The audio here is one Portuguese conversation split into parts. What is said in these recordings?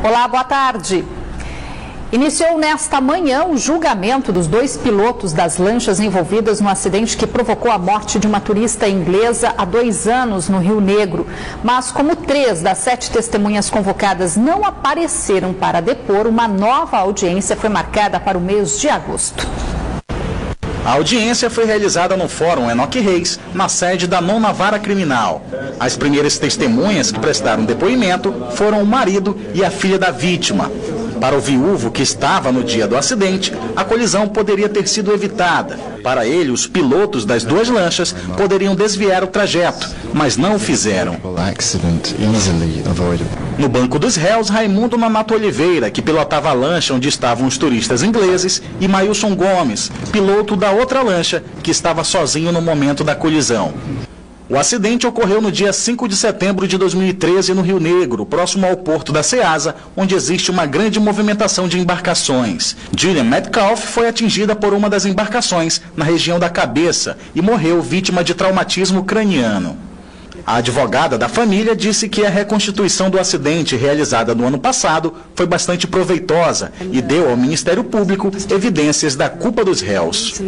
Olá, boa tarde. Iniciou nesta manhã o julgamento dos 2 pilotos das lanchas envolvidas no acidente que provocou a morte de uma turista inglesa há 2 anos no Rio Negro. Mas como 3 das 7 testemunhas convocadas não apareceram para depor, uma nova audiência foi marcada para o mês de agosto. A audiência foi realizada no Fórum Enoque Reis, na sede da 9ª Vara Criminal. As primeiras testemunhas que prestaram depoimento foram o marido e a filha da vítima. Para o viúvo que estava no dia do acidente, a colisão poderia ter sido evitada. Para ele, os pilotos das 2 lanchas poderiam desviar o trajeto, mas não o fizeram. No banco dos réus, Raimundo Nonato Oliveira, que pilotava a lancha onde estavam os turistas ingleses, e Mailson Gomes, piloto da outra lancha, que estava sozinho no momento da colisão. O acidente ocorreu no dia 5 de setembro de 2013 no Rio Negro, próximo ao porto da Ceasa, onde existe uma grande movimentação de embarcações. Gillian Metcalf foi atingida por uma das embarcações na região da cabeça e morreu vítima de traumatismo craniano. A advogada da família disse que a reconstituição do acidente realizada no ano passado foi bastante proveitosa e deu ao Ministério Público evidências da culpa dos réus.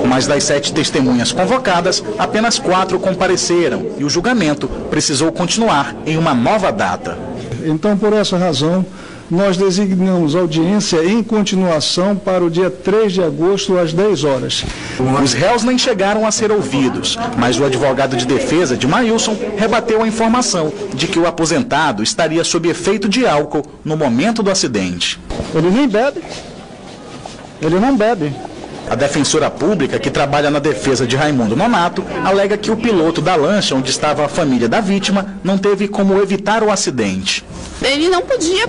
Mas das 7 testemunhas convocadas, apenas 4 compareceram e o julgamento precisou continuar em uma nova data. Então, por essa razão, nós designamos audiência em continuação para o dia 3 de agosto, às 10 horas. Os réus nem chegaram a ser ouvidos, mas o advogado de defesa de Mailson rebateu a informação de que o aposentado estaria sob efeito de álcool no momento do acidente. Ele nem bebe. Ele não bebe. A defensora pública, que trabalha na defesa de Raimundo Nonato, alega que o piloto da lancha onde estava a família da vítima não teve como evitar o acidente. Ele não podia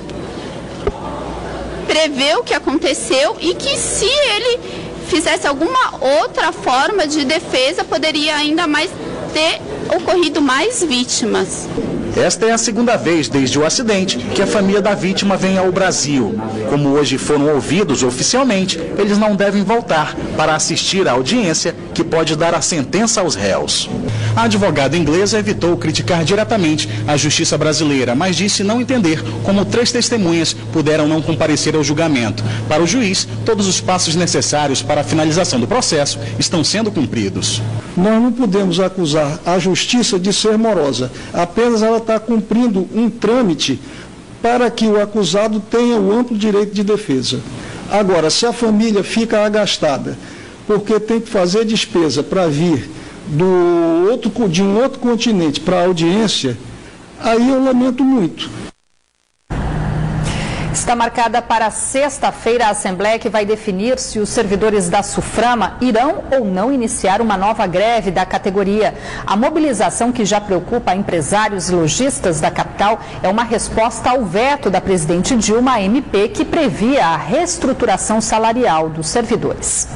prever o que aconteceu e que se ele fizesse alguma outra forma de defesa, poderia ainda mais ter ocorrido mais vítimas. Esta é a 2ª vez desde o acidente que a família da vítima vem ao Brasil. Como hoje foram ouvidos oficialmente, eles não devem voltar para assistir à audiência que pode dar a sentença aos réus. A advogada inglesa evitou criticar diretamente a justiça brasileira, mas disse não entender como 3 testemunhas puderam não comparecer ao julgamento. Para o juiz, todos os passos necessários para a finalização do processo estão sendo cumpridos. Nós não podemos acusar a justiça de ser morosa, apenas ela está cumprindo um trâmite para que o acusado tenha o amplo direito de defesa. Agora, se a família fica agastada porque tem que fazer despesa para vir de um outro continente para a audiência, aí eu lamento muito. Está marcada para sexta-feira a Assembleia que vai definir se os servidores da SUFRAMA irão ou não iniciar uma nova greve da categoria. A mobilização que já preocupa empresários e lojistas da capital é uma resposta ao veto da presidente Dilma MP, que previa a reestruturação salarial dos servidores.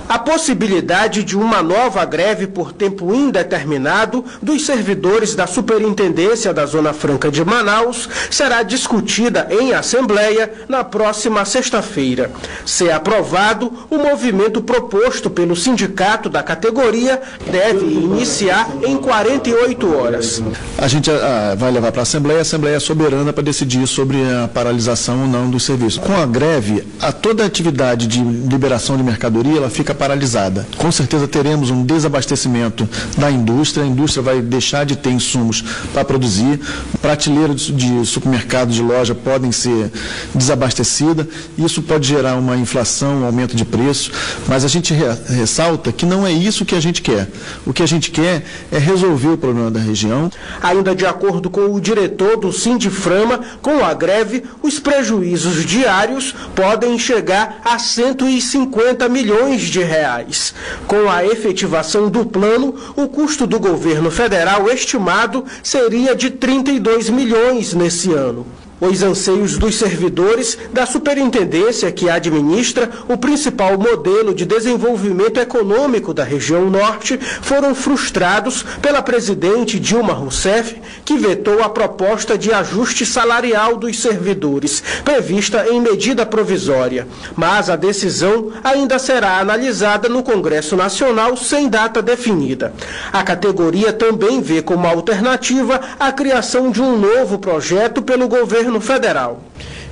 A possibilidade de uma nova greve por tempo indeterminado dos servidores da Superintendência da Zona Franca de Manaus será discutida em Assembleia na próxima sexta-feira. Se aprovado, o movimento proposto pelo sindicato da categoria deve iniciar em 48 horas. A gente vai levar para a Assembleia é soberana para decidir sobre a paralisação ou não dos serviços. Com a greve, toda a atividade de liberação de mercadoria ela fica paralisada. Com certeza teremos um desabastecimento da indústria, a indústria vai deixar de ter insumos para produzir, prateleiras de supermercado, de loja podem ser desabastecidas, isso pode gerar uma inflação, um aumento de preço, mas a gente ressalta que não é isso que a gente quer. O que a gente quer é resolver o problema da região. Ainda de acordo com o diretor do Sindiframa, com a greve, os prejuízos diários podem chegar a 150 milhões de reais. Com a efetivação do plano, o custo do governo federal estimado seria de 32 milhões nesse ano. Os anseios dos servidores da superintendência que administra o principal modelo de desenvolvimento econômico da região norte foram frustrados pela presidente Dilma Rousseff, que vetou a proposta de ajuste salarial dos servidores, prevista em medida provisória. Mas a decisão ainda será analisada no Congresso Nacional sem data definida. A categoria também vê como alternativa a criação de um novo projeto pelo governo federal.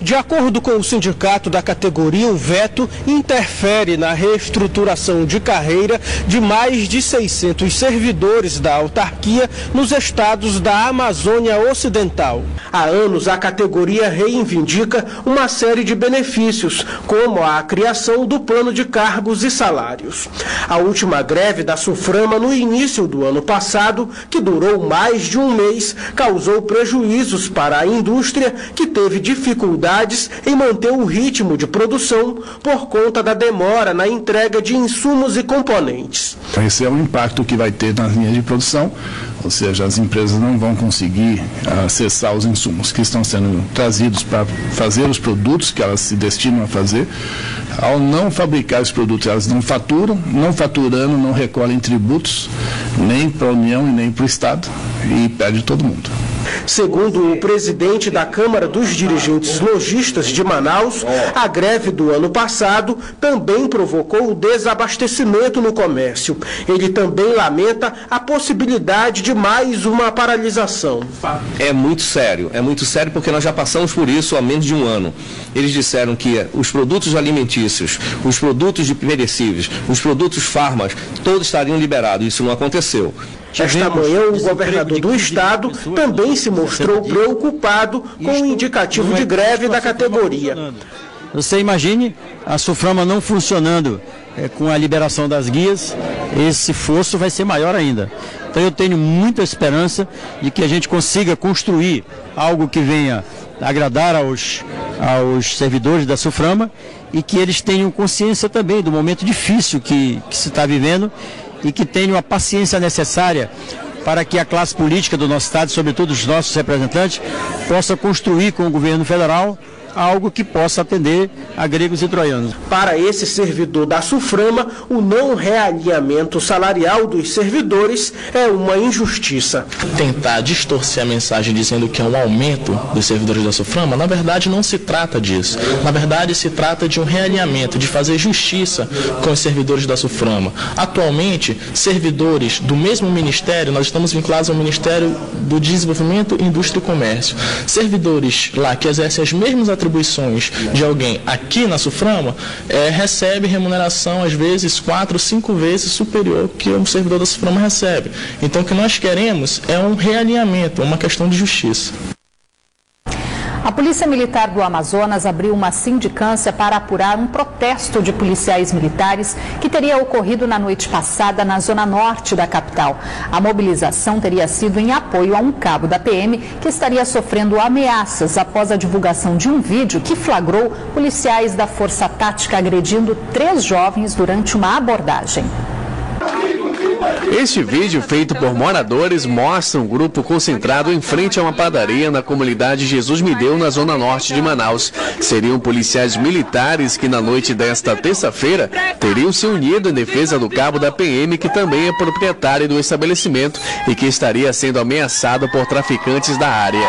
De acordo com o sindicato da categoria, o veto interfere na reestruturação de carreira de mais de 600 servidores da autarquia nos estados da Amazônia Ocidental. Há anos, a categoria reivindica uma série de benefícios, como a criação do plano de cargos e salários. A última greve da SUFRAMA no início do ano passado, que durou mais de um mês, causou prejuízos para a indústria, que teve dificuldades em manter o ritmo de produção por conta da demora na entrega de insumos e componentes. Esse é o impacto que vai ter nas linhas de produção, ou seja, as empresas não vão conseguir acessar os insumos que estão sendo trazidos para fazer os produtos que elas se destinam a fazer. Ao não fabricar os produtos, elas não faturam, não faturando, não recolhem tributos, nem para a União e nem para o Estado, e perde todo mundo. Segundo o presidente da Câmara dos Dirigentes Lojistas de Manaus, a greve do ano passado também provocou o desabastecimento no comércio. Ele também lamenta a possibilidade de mais uma paralisação. É muito sério porque nós já passamos por isso há menos de um ano. Eles disseram que os produtos alimentícios, os produtos de perecíveis, os produtos fármacos, todos estariam liberados. Isso não aconteceu. Esta manhã, o governador do estado também se mostrou preocupado com o indicativo de greve da categoria. Você imagine a SUFRAMA não funcionando com a liberação das guias, esse fosso vai ser maior ainda. Então eu tenho muita esperança de que a gente consiga construir algo que venha agradar aos servidores da SUFRAMA e que eles tenham consciência também do momento difícil que se está vivendo e que tenham a paciência necessária para que a classe política do nosso Estado, sobretudo os nossos representantes, possa construir com o governo federal algo que possa atender a gregos e troianos. Para esse servidor da SUFRAMA, o não realinhamento salarial dos servidores é uma injustiça. Tentar distorcer a mensagem dizendo que é um aumento dos servidores da SUFRAMA, na verdade não se trata disso. Na verdade se trata de um realinhamento, de fazer justiça com os servidores da SUFRAMA. Atualmente, servidores do mesmo ministério, nós estamos vinculados ao Ministério do Desenvolvimento, Indústria e Comércio. Servidores lá que exercem as mesmas atribuições de alguém aqui na SUFRAMA, recebe remuneração às vezes 4, 5 vezes superior que um servidor da SUFRAMA recebe. Então o que nós queremos é um realinhamento, uma questão de justiça. A Polícia Militar do Amazonas abriu uma sindicância para apurar um protesto de policiais militares que teria ocorrido na noite passada na zona norte da capital. A mobilização teria sido em apoio a um cabo da PM que estaria sofrendo ameaças após a divulgação de um vídeo que flagrou policiais da Força Tática agredindo 3 jovens durante uma abordagem. Este vídeo, feito por moradores, mostra um grupo concentrado em frente a uma padaria na comunidade Jesus Me Deu, na zona norte de Manaus. Seriam policiais militares que, na noite desta terça-feira, teriam se unido em defesa do cabo da PM, que também é proprietário do estabelecimento e que estaria sendo ameaçado por traficantes da área.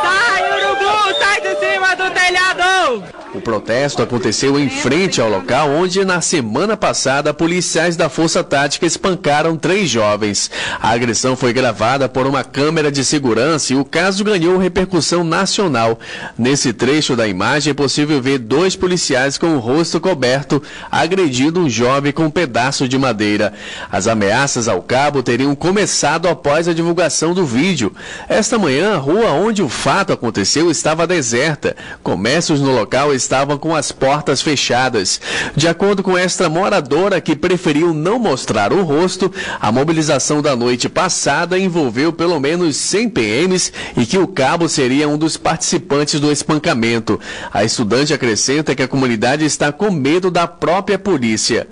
Sai, urubu! Sai de cima do telhado! O protesto aconteceu em frente ao local onde, na semana passada, policiais da Força Tática espancaram 3 jovens. A agressão foi gravada por uma câmera de segurança e o caso ganhou repercussão nacional. Nesse trecho da imagem é possível ver 2 policiais com o rosto coberto agredindo um jovem com um pedaço de madeira. As ameaças ao cabo teriam começado após a divulgação do vídeo. Esta manhã, a rua onde o fato aconteceu estava deserta. Comércios no local estavam com as portas fechadas. De acordo com esta moradora, que preferiu não mostrar o rosto, a mobilização da noite passada envolveu pelo menos 100 PMs e que o cabo seria um dos participantes do espancamento. A estudante acrescenta que a comunidade está com medo da própria polícia.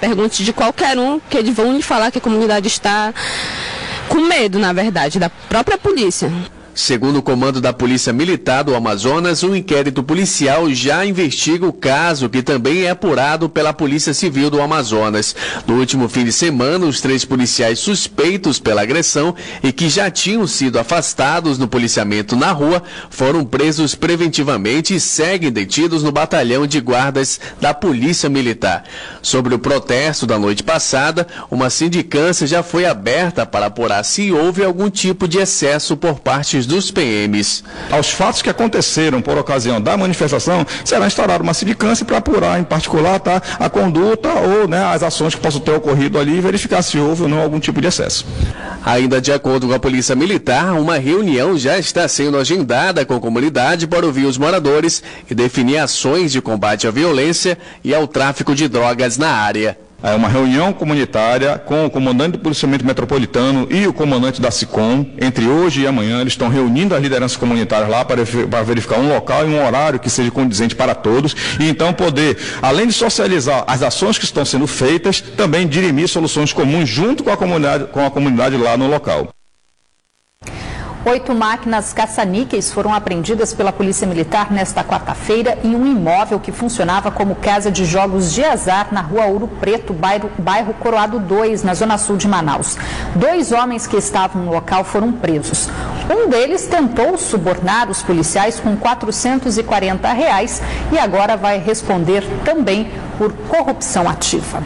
Pergunte de qualquer um, que eles vão lhe falar que a comunidade está com medo, na verdade, da própria polícia. Segundo o comando da Polícia Militar do Amazonas, um inquérito policial já investiga o caso, que também é apurado pela Polícia Civil do Amazonas. No último fim de semana, os 3 policiais suspeitos pela agressão e que já tinham sido afastados no policiamento na rua foram presos preventivamente e seguem detidos no batalhão de guardas da Polícia Militar. Sobre o protesto da noite passada, uma sindicância já foi aberta para apurar se houve algum tipo de excesso por parte dos PMs. Aos fatos que aconteceram por ocasião da manifestação, será instaurada uma sindicância para apurar, em particular, a conduta ou as ações que possam ter ocorrido ali e verificar se houve ou não algum tipo de excesso. Ainda de acordo com a Polícia Militar, uma reunião já está sendo agendada com a comunidade para ouvir os moradores e definir ações de combate à violência e ao tráfico de drogas na área. É uma reunião comunitária com o comandante do policiamento metropolitano e o comandante da SICOM. Entre hoje e amanhã, eles estão reunindo as lideranças comunitárias lá para verificar um local e um horário que seja condizente para todos. E então poder, além de socializar as ações que estão sendo feitas, também dirimir soluções comuns junto com a comunidade lá no local. 8 máquinas caça-níqueis foram apreendidas pela Polícia Militar nesta quarta-feira em um imóvel que funcionava como casa de jogos de azar na rua Ouro Preto, bairro Coroado 2, na zona sul de Manaus. 2 homens que estavam no local foram presos. Um deles tentou subornar os policiais com R$ 440 e agora vai responder também por corrupção ativa.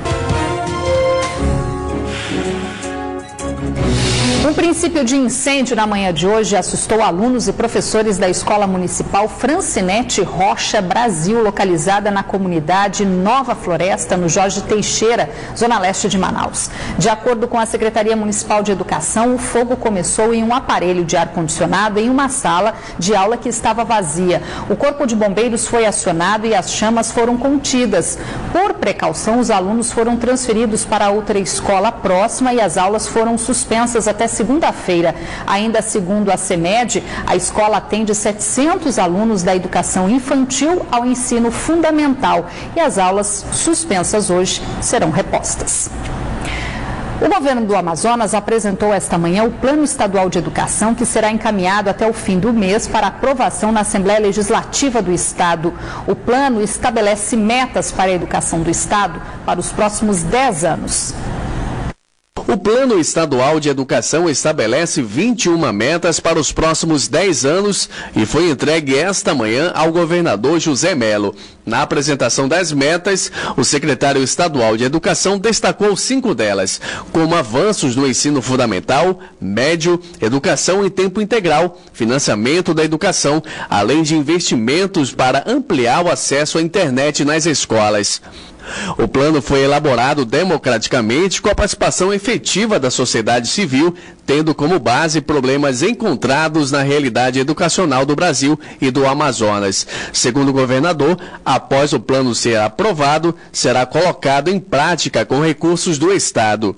Um princípio de incêndio na manhã de hoje assustou alunos e professores da Escola Municipal Francinete Rocha Brasil, localizada na comunidade Nova Floresta, no Jorge Teixeira, zona leste de Manaus. De acordo com a Secretaria Municipal de Educação, o fogo começou em um aparelho de ar-condicionado em uma sala de aula que estava vazia. O Corpo de Bombeiros foi acionado e as chamas foram contidas. Por precaução, os alunos foram transferidos para outra escola próxima e as aulas foram suspensas até segunda-feira. Ainda segundo a CEMED, a escola atende 700 alunos da educação infantil ao ensino fundamental e as aulas suspensas hoje serão repostas. O governo do Amazonas apresentou esta manhã o Plano Estadual de Educação, que será encaminhado até o fim do mês para aprovação na Assembleia Legislativa do Estado. O plano estabelece metas para a educação do Estado para os próximos 10 anos. O Plano Estadual de Educação estabelece 21 metas para os próximos 10 anos e foi entregue esta manhã ao governador José Melo. Na apresentação das metas, o secretário estadual de Educação destacou 5 delas, como avanços no ensino fundamental, médio, educação em tempo integral, financiamento da educação, além de investimentos para ampliar o acesso à internet nas escolas. O plano foi elaborado democraticamente com a participação efetiva da sociedade civil, tendo como base problemas encontrados na realidade educacional do Brasil e do Amazonas. Segundo o governador, após o plano ser aprovado, será colocado em prática com recursos do Estado.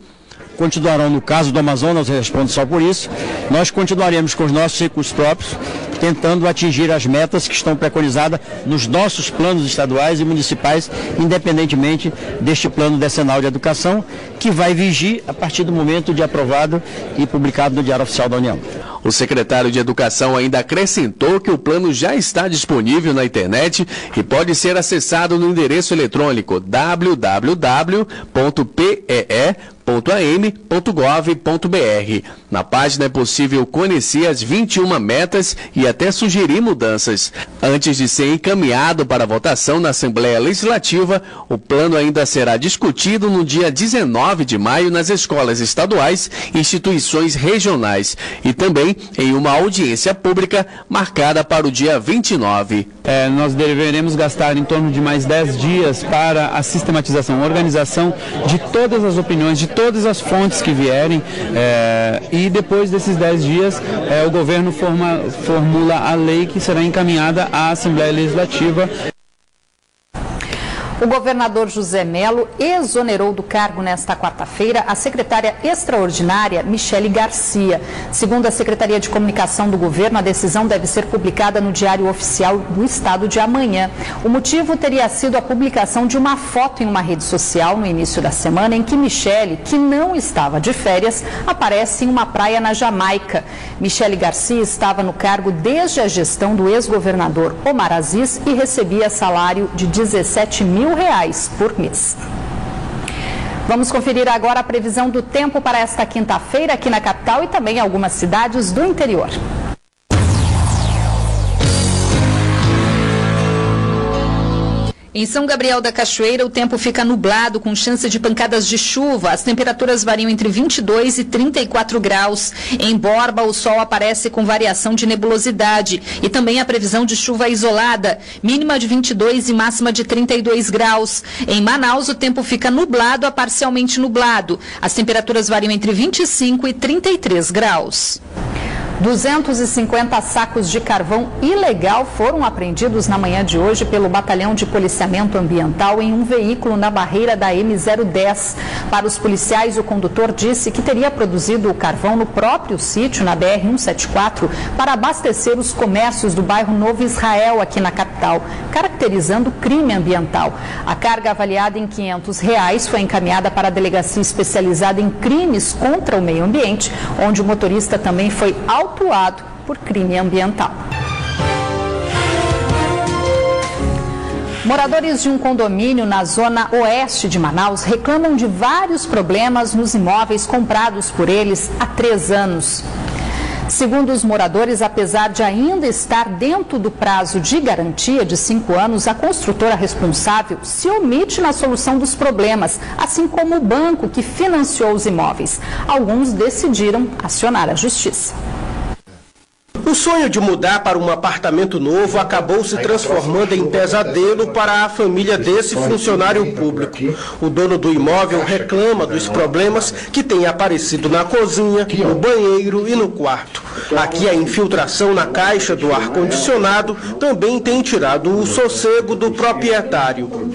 Continuarão, no caso do Amazonas, eu respondo só por isso, nós continuaremos com os nossos recursos próprios, tentando atingir as metas que estão preconizadas nos nossos planos estaduais e municipais, independentemente deste plano decenal de educação, que vai vigir a partir do momento de aprovado e publicado no Diário Oficial da União. O secretário de Educação ainda acrescentou que o plano já está disponível na internet e pode ser acessado no endereço eletrônico www.pee.am.gov.br. Na página é possível conhecer as 21 metas e até sugerir mudanças. Antes de ser encaminhado para votação na Assembleia Legislativa, o plano ainda será discutido no dia 19 de maio nas escolas estaduais e instituições regionais e também em uma audiência pública marcada para o dia 29. Nós deveremos gastar em torno de mais 10 dias para a sistematização, organização de todas as opiniões, de todas as fontes que vierem, e depois desses 10 dias o governo formula a lei que será encaminhada à Assembleia Legislativa. O governador José Mello exonerou do cargo nesta quarta-feira a secretária extraordinária Michele Garcia. Segundo a Secretaria de Comunicação do governo, a decisão deve ser publicada no Diário Oficial do Estado de amanhã. O motivo teria sido a publicação de uma foto em uma rede social no início da semana em que Michele, que não estava de férias, aparece em uma praia na Jamaica. Michele Garcia estava no cargo desde a gestão do ex-governador Omar Aziz e recebia salário de R$17 mil por mês. Vamos conferir agora a previsão do tempo para esta quinta-feira aqui na capital e também em algumas cidades do interior. Em São Gabriel da Cachoeira, o tempo fica nublado, com chance de pancadas de chuva. As temperaturas variam entre 22 e 34 graus. Em Borba, o sol aparece com variação de nebulosidade e também a previsão de chuva isolada, mínima de 22 e máxima de 32 graus. Em Manaus, o tempo fica nublado a parcialmente nublado. As temperaturas variam entre 25 e 33 graus. 250 sacos de carvão ilegal foram apreendidos na manhã de hoje pelo Batalhão de Policiamento Ambiental em um veículo na barreira da M010. Para os policiais, o condutor disse que teria produzido o carvão no próprio sítio, na BR-174, para abastecer os comércios do bairro Novo Israel, aqui na capital, caracterizando crime ambiental. A carga, avaliada em R$500, foi encaminhada para a delegacia especializada em crimes contra o meio ambiente, onde o motorista também foi autuado por crime ambiental. Moradores de um condomínio na zona oeste de Manaus reclamam de vários problemas nos imóveis comprados por eles há 3 anos. Segundo os moradores, apesar de ainda estar dentro do prazo de garantia de 5 anos, a construtora responsável se omite na solução dos problemas, assim como o banco que financiou os imóveis. Alguns decidiram acionar a justiça. O sonho de mudar para um apartamento novo acabou se transformando em pesadelo para a família desse funcionário público. O dono do imóvel reclama dos problemas que têm aparecido na cozinha, no banheiro e no quarto. Aqui a infiltração na caixa do ar-condicionado também tem tirado o sossego do proprietário.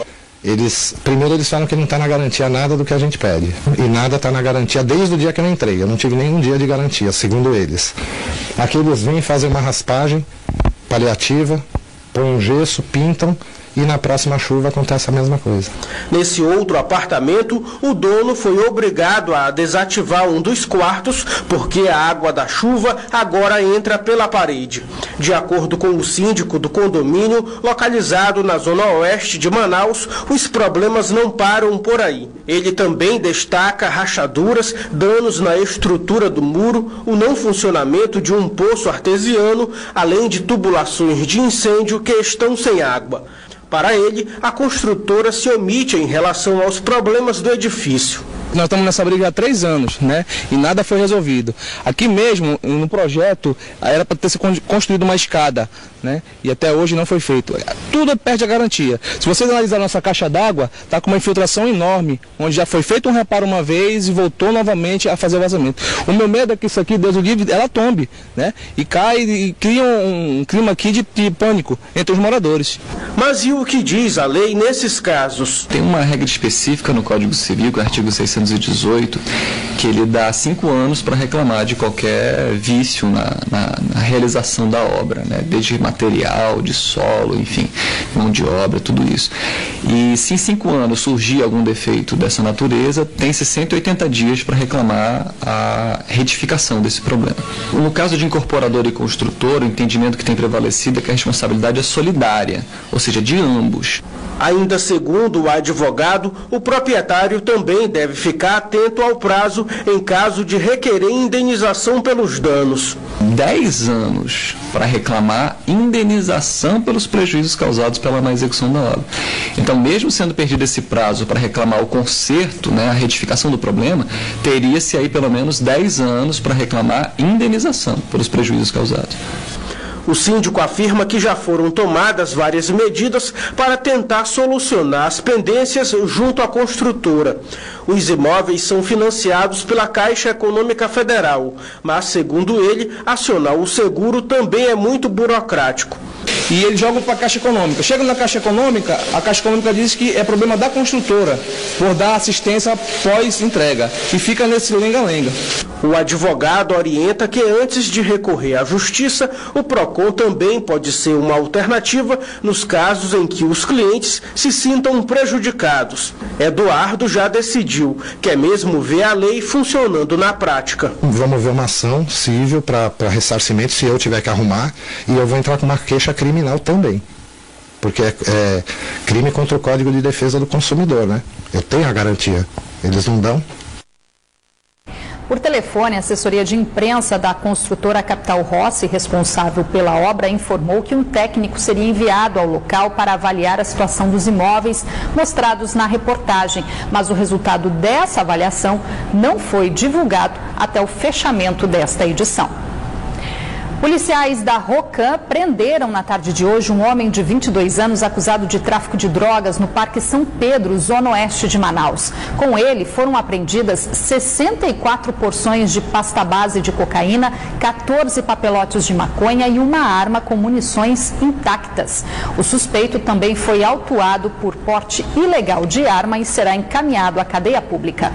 Primeiro eles falam que não está na garantia nada do que a gente pede. E nada está na garantia desde o dia que eu entrei. Eu não tive nenhum dia de garantia, segundo eles. Aqui eles vêm fazer uma raspagem paliativa, põem um gesso, pintam e na próxima chuva acontece a mesma coisa. Nesse outro apartamento, o dono foi obrigado a desativar um dos quartos porque a água da chuva agora entra pela parede. De acordo com o síndico do condomínio, localizado na zona oeste de Manaus, os problemas não param por aí. Ele também destaca rachaduras, danos na estrutura do muro, o não funcionamento de um poço artesiano, além de tubulações de incêndio que estão sem água. Para ele, a construtora se omite em relação aos problemas do edifício. Nós estamos nessa briga há 3 anos, né? E nada foi resolvido. Aqui mesmo, no projeto, era para ter se construído uma escada, né? E até hoje não foi feito. Tudo perde a garantia. Se vocês analisarem nossa caixa d'água, está com uma infiltração enorme, onde já foi feito um reparo uma vez e voltou novamente a fazer o vazamento. O meu medo é que isso aqui, Deus o livre, ela tombe, né? E cai e cria um clima aqui de pânico entre os moradores. Mas e o que diz a lei nesses casos? Tem uma regra específica no Código Civil, o artigo 618, que ele dá 5 anos para reclamar de qualquer vício na realização da obra, né? Desde material, de solo, enfim, mão de obra, tudo isso. E se em 5 anos surgir algum defeito dessa natureza, tem-se 180 dias para reclamar a retificação desse problema. No caso de incorporador e construtor, o entendimento que tem prevalecido é que a responsabilidade é solidária, ou seja, de ambos. Ainda segundo o advogado, o proprietário também deve ficar atento ao prazo em caso de requerer indenização pelos danos. 10 anos para reclamar indenização pelos prejuízos causados pela má execução da obra. Então, mesmo sendo perdido esse prazo para reclamar o conserto, né, a retificação do problema, teria-se aí pelo menos 10 anos para reclamar indenização pelos prejuízos causados. O síndico afirma que já foram tomadas várias medidas para tentar solucionar as pendências junto à construtora. Os imóveis são financiados pela Caixa Econômica Federal, mas, segundo ele, acionar o seguro também é muito burocrático. e eles jogam para a Caixa Econômica. Chegam na Caixa Econômica, a Caixa Econômica diz que é problema da construtora por dar assistência pós-entrega e fica nesse lenga-lenga. O advogado orienta que antes de recorrer à justiça, o PROCON também pode ser uma alternativa nos casos em que os clientes se sintam prejudicados. Eduardo já decidiu, quer mesmo ver a lei funcionando na prática. Vamos ver uma ação civil para ressarcimento se eu tiver que arrumar, e eu vou entrar com uma queixa criminal também. Porque é crime contra o Código de Defesa do Consumidor, né? Eu tenho a garantia, eles não dão. Por telefone, a assessoria de imprensa da construtora Capital Rossi, responsável pela obra, informou que um técnico seria enviado ao local para avaliar a situação dos imóveis mostrados na reportagem, mas o resultado dessa avaliação não foi divulgado até o fechamento desta edição. Policiais da Rocan prenderam na tarde de hoje um homem de 22 anos acusado de tráfico de drogas no Parque São Pedro, zona oeste de Manaus. Com ele foram apreendidas 64 porções de pasta base de cocaína, 14 papelotes de maconha e uma arma com munições intactas. O suspeito também foi autuado por porte ilegal de arma e será encaminhado à cadeia pública.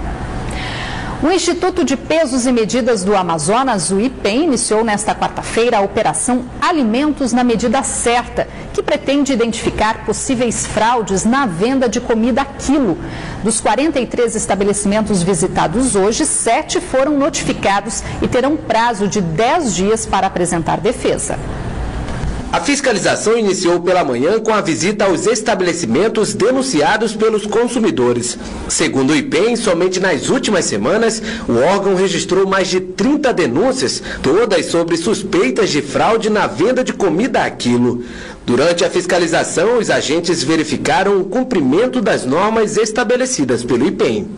O Instituto de Pesos e Medidas do Amazonas, o IPEM, iniciou nesta quarta-feira a Operação Alimentos na Medida Certa, que pretende identificar possíveis fraudes na venda de comida a quilo. Dos 43 estabelecimentos visitados hoje, 7 foram notificados e terão prazo de 10 dias para apresentar defesa. A fiscalização iniciou pela manhã com a visita aos estabelecimentos denunciados pelos consumidores. Segundo o IPEM, somente nas últimas semanas, o órgão registrou mais de 30 denúncias, todas sobre suspeitas de fraude na venda de comida a quilo. Durante a fiscalização, os agentes verificaram o cumprimento das normas estabelecidas pelo IPEM.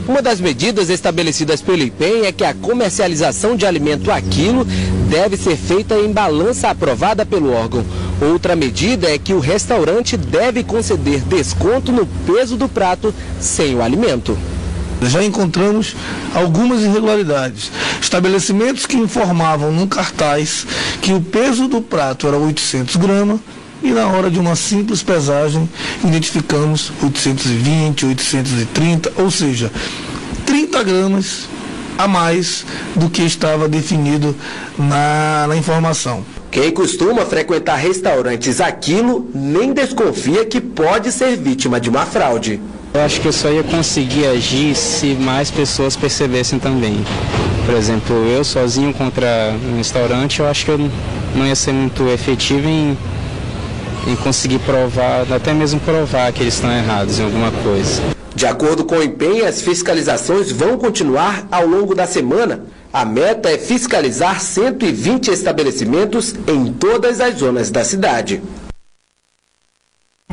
Uma das medidas estabelecidas pelo IPEM é que a comercialização de alimento a quilo deve ser feita em balança aprovada pelo órgão. Outra medida é que o restaurante deve conceder desconto no peso do prato sem o alimento. Já encontramos algumas irregularidades. Estabelecimentos que informavam num cartaz que o peso do prato era 800 gramas, e na hora de uma simples pesagem identificamos 820, 830, ou seja, 30 gramas a mais do que estava definido na informação. Quem costuma frequentar restaurantes a quilo nem desconfia que pode ser vítima de uma fraude. Eu acho que eu só ia conseguir agir se mais pessoas percebessem também. Por exemplo, eu sozinho contra um restaurante, eu acho que eu não ia ser muito efetivo em conseguir provar, até mesmo provar que eles estão errados em alguma coisa. De acordo com o IPEM, as fiscalizações vão continuar ao longo da semana. A meta é fiscalizar 120 estabelecimentos em todas as zonas da cidade.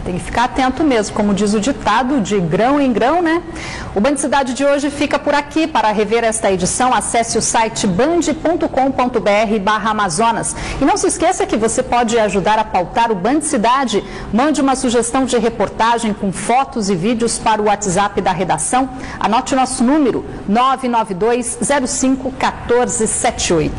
Tem que ficar atento mesmo, como diz o ditado, de grão em grão, né? O Band Cidade de hoje fica por aqui. Para rever esta edição, acesse o site band.com.br/Amazonas. E não se esqueça que você pode ajudar a pautar o Band Cidade. Mande uma sugestão de reportagem com fotos e vídeos para o WhatsApp da redação. Anote o nosso número, 992051478.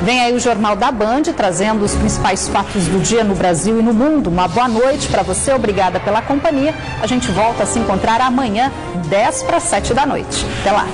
Vem aí o Jornal da Band, trazendo os principais fatos do dia no Brasil e no mundo. Uma boa noite para você, obrigada pela companhia. A gente volta a se encontrar amanhã, 6:50 da noite. Até lá!